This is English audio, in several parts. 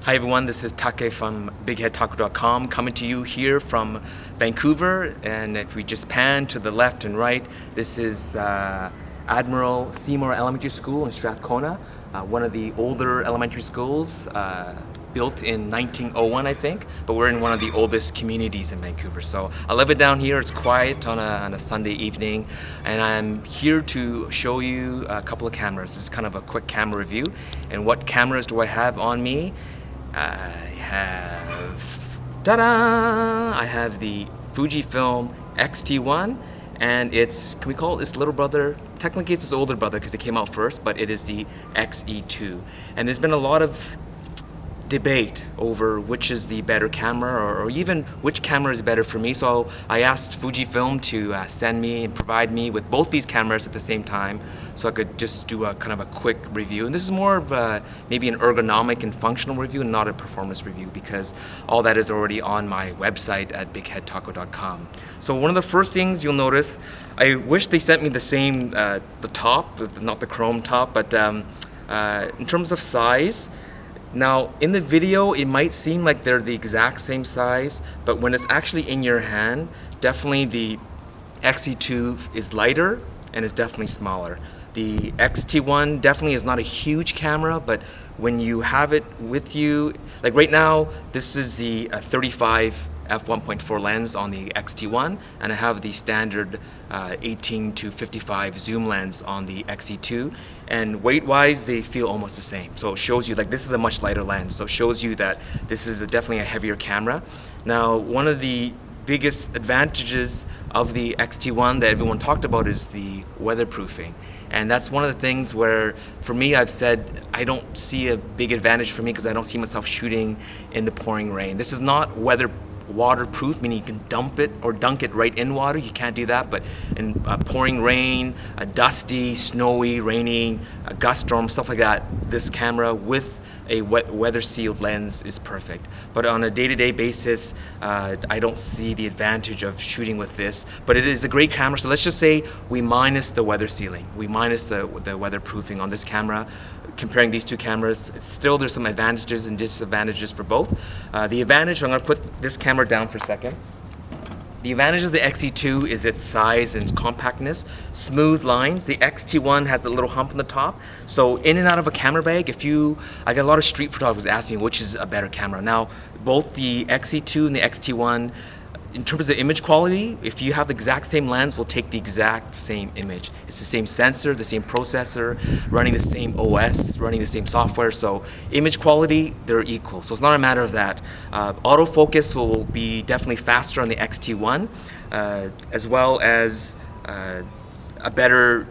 Hi everyone, this is Take from BigHeadTaco.com coming to you here from Vancouver, and if we just pan to the left and right, this is Admiral Seymour Elementary School in Strathcona, one of the older elementary schools built in 1901 I think, but we're in one of the oldest communities in Vancouver. So I love it down here, it's quiet on a Sunday evening, and I'm here to show you a couple of cameras. This is kind of a quick camera review. And what cameras do I have on me? I have, ta-da! I have the Fujifilm X-T1, and it's, can we call it its little brother? Technically it's its older brother because it came out first, but it is the X-E2. And there's been a lot of debate over which is the better camera, or even which camera is better for me. So I asked Fujifilm to send me and provide me with both these cameras at the same time, so I could just do a kind of a quick review. And this is more of maybe an ergonomic and functional review and not a performance review, because all that is already on my website at BigHeadTaco.com. So one of the first things you'll notice, I wish they sent me the same, the top, not the chrome top, but in terms of size. Now, in the video, it might seem like they're the exact same size, but when it's actually in your hand, definitely the X-E2 is lighter and is definitely smaller. The X-T1 definitely is not a huge camera, but when you have it with you, like right now, this is the 35 f1.4 lens on the X-T1, and I have the standard 18 to 55 zoom lens on the X-E2, and weight-wise they feel almost the same. So it shows you, like, this is a much lighter lens, so it shows you that this is definitely a heavier camera. Now, one of the biggest advantages of the X-T1 that everyone talked about is the weatherproofing. And that's one of the things where, for me, I've said I don't see a big advantage for me because I don't see myself shooting in the pouring rain. This is not waterproof, meaning you can dump it or dunk it right in water. You can't do that, but in pouring rain, dusty, snowy, raining, a gust storm, stuff like that, this camera with a weather sealed lens is perfect. But on a day-to-day basis, I don't see the advantage of shooting with this, but it is a great camera. So let's just say we minus the weather sealing, we minus the weatherproofing on this camera. Comparing these two cameras, still there's some advantages and disadvantages for both. The advantage, I'm going to put this camera down for a second. The advantage of the X-E2 is its size and its compactness, smooth lines. The X-T1 has a little hump on the top, so in and out of a camera bag, I get a lot of street photographers asking me which is a better camera. Now, both the X-E2 and the X-T1, in terms of the image quality, if you have the exact same lens, we'll take the exact same image. It's the same sensor, the same processor, running the same OS, running the same software, so image quality, they're equal. So it's not a matter of that. Autofocus will be definitely faster on the X-T1, as well as a better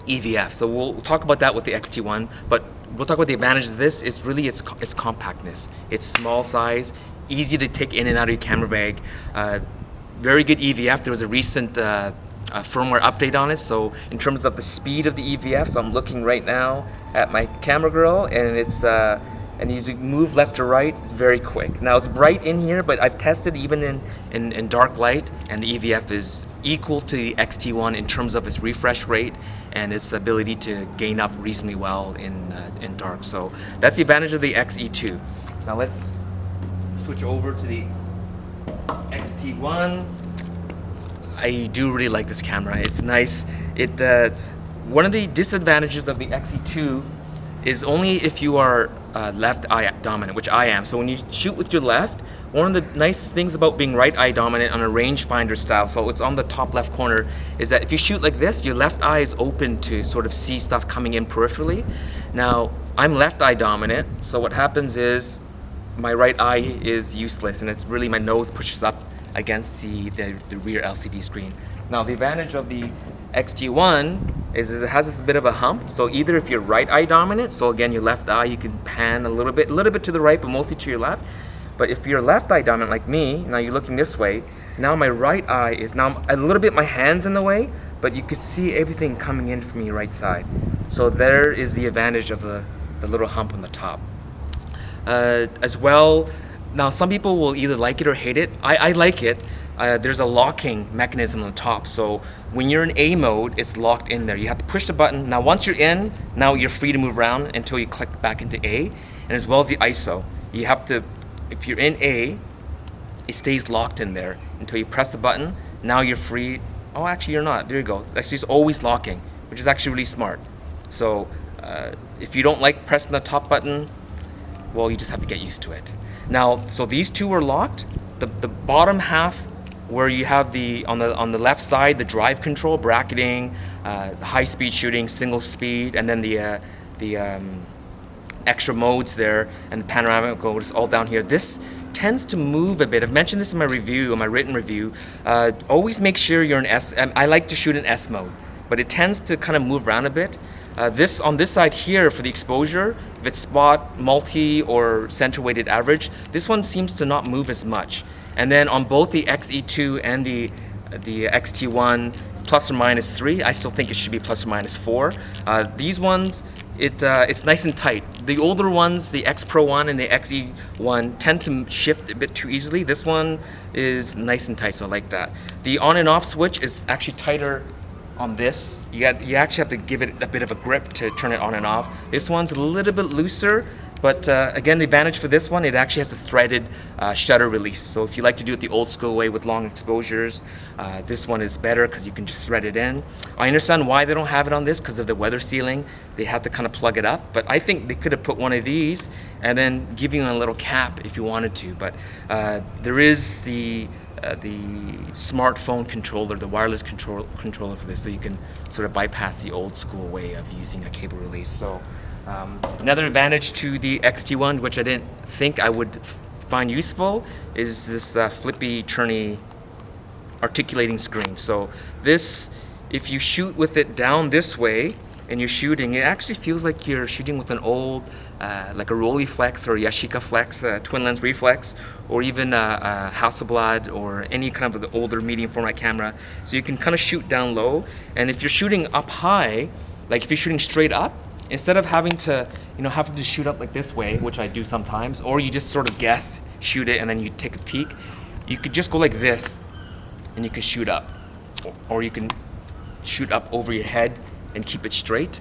EVF. So we'll talk about that with the X-T1, but we'll talk about the advantages of this. It's really its compactness. It's small size, easy to take in and out of your camera bag. Very good EVF. There was a recent firmware update on it, so in terms of the speed of the EVF, so I'm looking right now at my camera girl, and it's and as you move left to right, it's very quick. Now it's bright in here, but I've tested even in dark light, and the EVF is equal to the X-T1 in terms of its refresh rate and its ability to gain up reasonably well in dark. So that's the advantage of the X-E2. Now let's switch over to the X-T1. I do really like this camera. It's nice. One of the disadvantages of the X-E2 is only if you are left eye dominant, which I am. So when you shoot with your left, one of the nice things about being right eye dominant on a rangefinder style, so it's on the top left corner, is that if you shoot like this, your left eye is open to sort of see stuff coming in peripherally. Now, I'm left eye dominant, so what happens is my right eye is useless, and it's really my nose pushes up against the rear LCD screen. Now, the advantage of the X-T1 is it has this bit of a hump, so either if you're right eye dominant, so again your left eye, you can pan a little bit to the right, but mostly to your left. But if you're left eye dominant like me, now you're looking this way, now my right eye is now a little bit, my hand's in the way, but you could see everything coming in from your right side. So there is the advantage of the little hump on the top. As well, now some people will either like it or hate it. I like it. There's a locking mechanism on the top, so when you're in A mode, it's locked in there. You have to push the button. Now once you're in, now you're free to move around until you click back into A, and as well as the ISO. you have to, if you're in A, it stays locked in there until you press the button. Now you're free. Oh, actually you're not. There you go. It's always locking, which is actually really smart. So if you don't like pressing the top button, well, you just have to get used to it. Now, so these two are locked. The bottom half, where you have on the left side the drive control, bracketing, high speed shooting, single speed, and then the extra modes there, and the panoramic goes all down here. This tends to move a bit. I've mentioned this in my review, in my written review. Always make sure you're in S. I like to shoot in S mode, but it tends to kind of move around a bit. This on this side here for the exposure, if it's spot, multi, or center weighted average, this one seems to not move as much. And then on both the X-E2 and the X-T1, plus or minus 3. I still think it should be plus or minus 4. These ones, it's nice and tight. The older ones, the X Pro 1 and the X-E1, tend to shift a bit too easily. This one is nice and tight, so I like that. The on and off switch is actually tighter on this. You actually have to give it a bit of a grip to turn it on and off. This one's a little bit looser, but again, the advantage for this one, it actually has a threaded shutter release. So if you like to do it the old school way with long exposures, this one is better because you can just thread it in. I understand why they don't have it on this, because of the weather sealing. They have to kind of plug it up, but I think they could have put one of these and then give you a little cap if you wanted to. But there is the smartphone controller, the wireless controller for this, so you can sort of bypass the old school way of using a cable release. So another advantage to the X-T1, which I didn't think I would find useful, is this flippy, turny, articulating screen. So this, if you shoot with it down this way and you're shooting, it actually feels like you're shooting with an old, like a Rolleiflex or Yashica Flex, twin lens reflex, or even a Hasselblad or any kind of the older medium format camera. So you can kind of shoot down low, and if you're shooting up high, like if you're shooting straight up, instead of having to, having to shoot up like this way, which I do sometimes, or you just sort of guess, shoot it, and then you take a peek, you could just go like this, and you can shoot up, or you can shoot up over your head and keep it straight,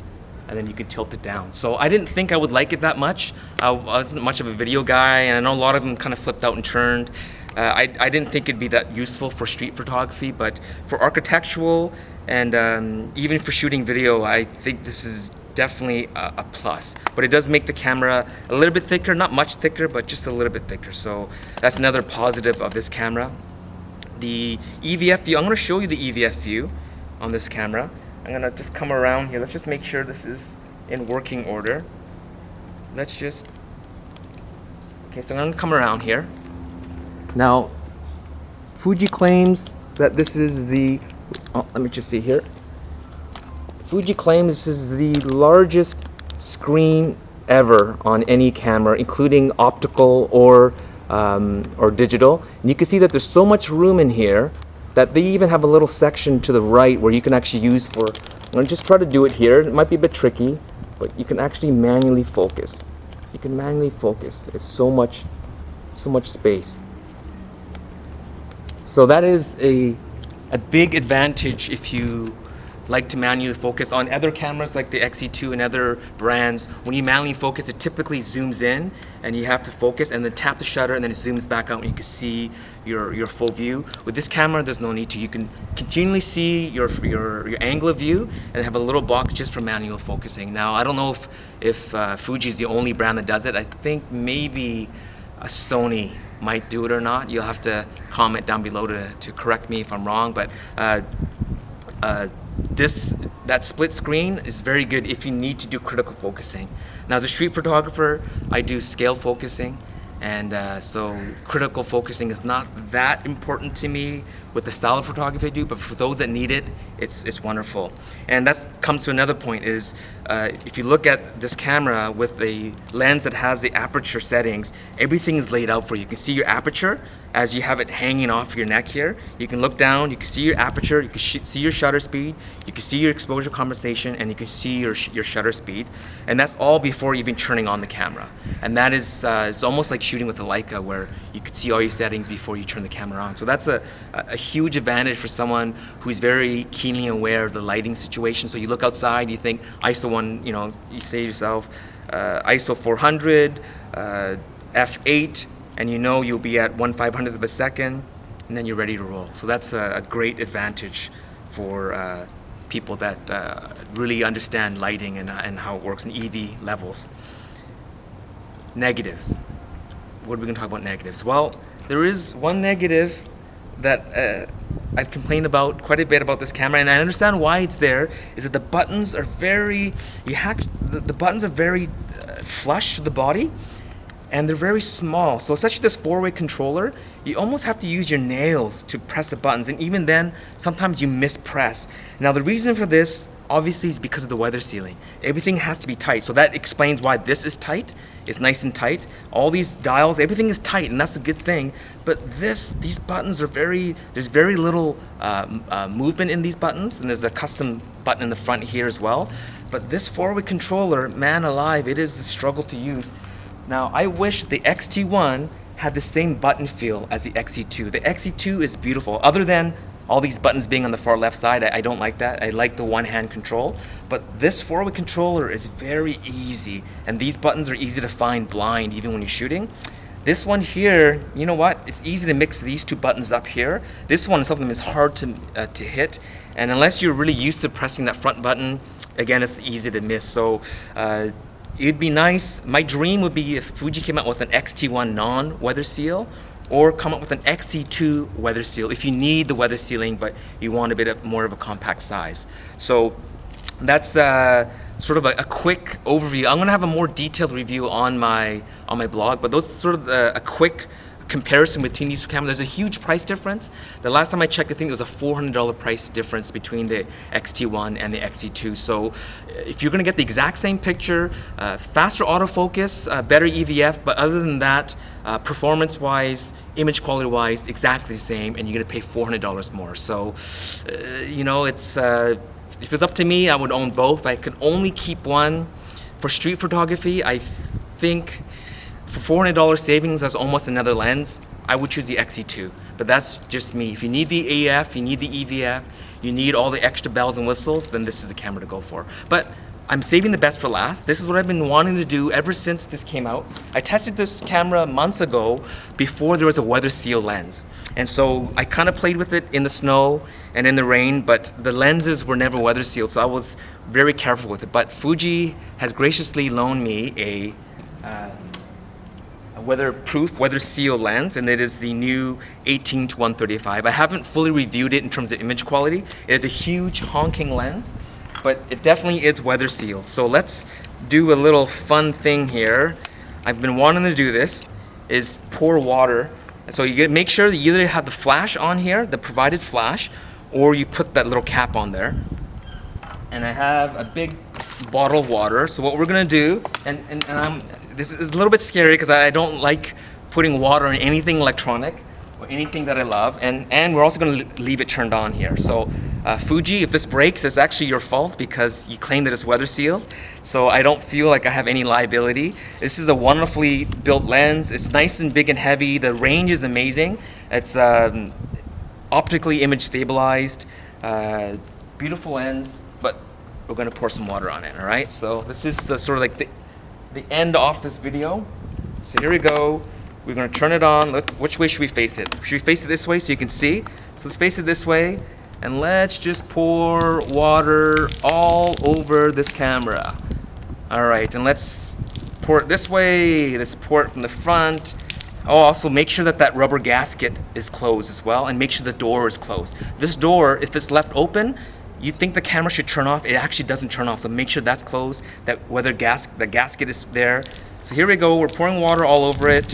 and then you can tilt it down. So I didn't think I would like it that much. I wasn't much of a video guy, and I know a lot of them kind of flipped out and turned. I didn't think it'd be that useful for street photography, but for architectural and even for shooting video, I think this is definitely a plus. But it does make the camera a little bit thicker, not much thicker, but just a little bit thicker. So that's another positive of this camera. The EVF view, I'm going to show you the EVF view on this camera. I'm going to just come around here. Let's just make sure this is in working order. Okay, so I'm going to come around here. Now, Fuji claims that this is let me just see here. Fuji claims this is the largest screen ever on any camera, including optical or digital. And you can see that there's so much room in here that they even have a little section to the right where you can actually use for, I'm going to just try to do it here. It might be a bit tricky, but you can actually manually focus. You can manually focus. It's so much space. So that is a big advantage if you like to manually focus. On other cameras like the X-E2 and other brands, when you manually focus, it typically zooms in and you have to focus and then tap the shutter and then it zooms back out and you can see your full view. With this camera, there's no need to. You can continually see your angle of view and have a little box just for manual focusing. Now, I don't know if Fuji is the only brand that does it. I think maybe a Sony might do it or not. You'll have to comment down below to correct me if I'm wrong, but that split screen is very good if you need to do critical focusing. Now, as a street photographer, I do scale focusing, and so critical focusing is not that important to me with the style of photography I do, but for those that need it, it's wonderful. And that comes to another point is, if you look at this camera with a lens that has the aperture settings, everything is laid out for you. You can see your aperture as you have it hanging off your neck here. You can look down, you can see your aperture, you can see your shutter speed, you can see your exposure compensation, and you can see your shutter speed. And that's all before even turning on the camera. And that is, it's almost like shooting with a Leica where you could see all your settings before you turn the camera on. So that's a huge advantage for someone who's very keenly aware of the lighting situation. So you look outside, you think ISO 1, you say to yourself, ISO 400, f8, and you know you'll be at 1/500th of a second, and then you're ready to roll. So that's a great advantage for people that really understand lighting and how it works in EV levels. Negatives. What are we going to talk about negatives? Well, there is one negative that I've complained about quite a bit about this camera, and I understand why it's there, is that the buttons are very, the buttons are very flush to the body, and they're very small. So especially this four-way controller, you almost have to use your nails to press the buttons, and even then, sometimes you mispress. Now the reason for this, obviously, is because of the weather sealing. Everything has to be tight, so that explains why this is tight. It's nice and tight. All these dials, everything is tight, and that's a good thing. But these buttons are there's very little movement in these buttons, and there's a custom button in the front here as well. But this four-way controller, man alive, it is a struggle to use. Now, I wish the X-T1 had the same button feel as the X-E2. The X-E2 is beautiful. Other than all these buttons being on the far left side, I don't like that. I like the one-hand control. But this four-way controller is very easy, and these buttons are easy to find blind even when you're shooting. This one here, you know what? It's easy to mix these two buttons up here. This one is something that's hard to hit, and unless you're really used to pressing that front button, again, it's easy to miss. So it'd be nice. My dream would be if Fuji came out with an X-T1 non-weather seal, or come up with an X-E2 weather seal if you need the weather sealing but you want a bit more of a compact size. So that's sort of a quick overview. I'm going to have a more detailed review on my blog, but those sort of a quick comparison between these two cameras. There's a huge price difference. The last time I checked, I think it was a $400 price difference between the X-T1 and the X-E2. So if you're going to get the exact same picture, faster autofocus, better EVF, but other than that, performance-wise, image quality-wise, exactly the same, and you're going to pay $400 more. So, you know, it's if it's up to me, I would own both. I could only keep one. For street photography, I think for $400 savings, that's almost another lens. I would choose the X-E2, but that's just me. If you need the AF, you need the EVF, you need all the extra bells and whistles, then this is the camera to go for. But I'm saving the best for last. This is what I've been wanting to do ever since this came out. I tested this camera months ago before there was a weather seal lens. And so I kind of played with it in the snow and in the rain, but the lenses were never weather sealed, so I was very careful with it. But Fuji has graciously loaned me a weatherproof, weather seal lens, and it is the new 18-135. I haven't fully reviewed it in terms of image quality. It is a huge honking lens, but it definitely is weather sealed. So let's do a little fun thing here. I've been wanting to do this, is pour water. So you make sure that you either have the flash on here, the provided flash, or you put that little cap on there. And I have a big bottle of water. So what we're gonna do, this is a little bit scary because I don't like putting water on anything electronic or anything that I love, and we're also going to leave it turned on here. So Fuji, if this breaks, it's actually your fault because you claim that it's weather sealed, so I don't feel like I have any liability. This is a wonderfully built lens. It's nice and big and heavy. The range is amazing. It's optically image stabilized, beautiful lens, but we're going to pour some water on it, all right? So this is sort of like the end off this video. So here we go. We're going to turn it on. Which way should we face it? Should we face it this way so you can see? So let's face it this way, and let's just pour water all over this camera. All right, and let's pour it this way. Let's pour it from the front. Oh, also make sure that rubber gasket is closed as well, and make sure the door is closed. This door, if it's left open, you think the camera should turn off, it actually doesn't turn off, so make sure that's closed, that the gasket is there. So here we go, we're pouring water all over it.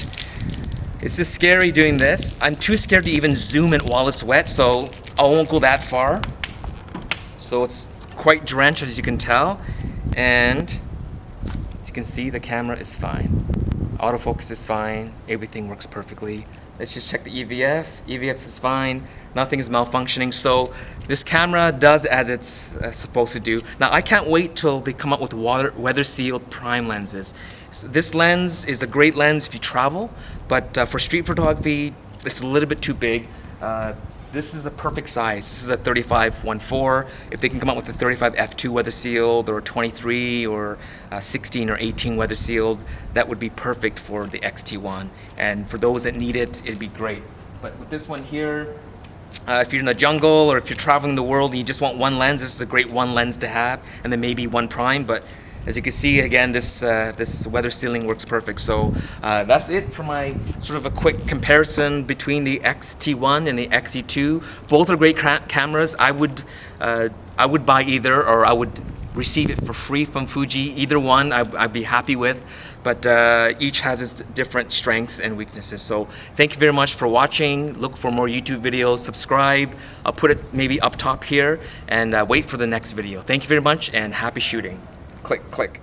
It's just scary doing this. I'm too scared to even zoom it while it's wet, so I won't go that far. So it's quite drenched, as you can tell, and as you can see, the camera is fine. Autofocus is fine, everything works perfectly. Let's just check the EVF. EVF is fine. Nothing is malfunctioning. So this camera does as it's supposed to do. Now I can't wait till they come up with weather sealed prime lenses. So this lens is a great lens if you travel, but for street photography, it's a little bit too big. This is the perfect size. This is a 35-1.4. If they can come out with a 35 f2 weather sealed, or 23, or 16 or 18 weather sealed, that would be perfect for the X-T1. And for those that need it, it'd be great. But with this one here, if you're in the jungle or if you're traveling the world and you just want one lens, this is a great one lens to have, and then maybe one prime. But as you can see, again, this weather sealing works perfect. So that's it for my sort of a quick comparison between the X-T1 and the X-E2. Both are great cameras. I would buy either, or I would receive it for free from Fuji. Either one I'd be happy with, but each has its different strengths and weaknesses. So thank you very much for watching. Look for more YouTube videos, subscribe. I'll put it maybe up top here, and wait for the next video. Thank you very much, and happy shooting. Click, click.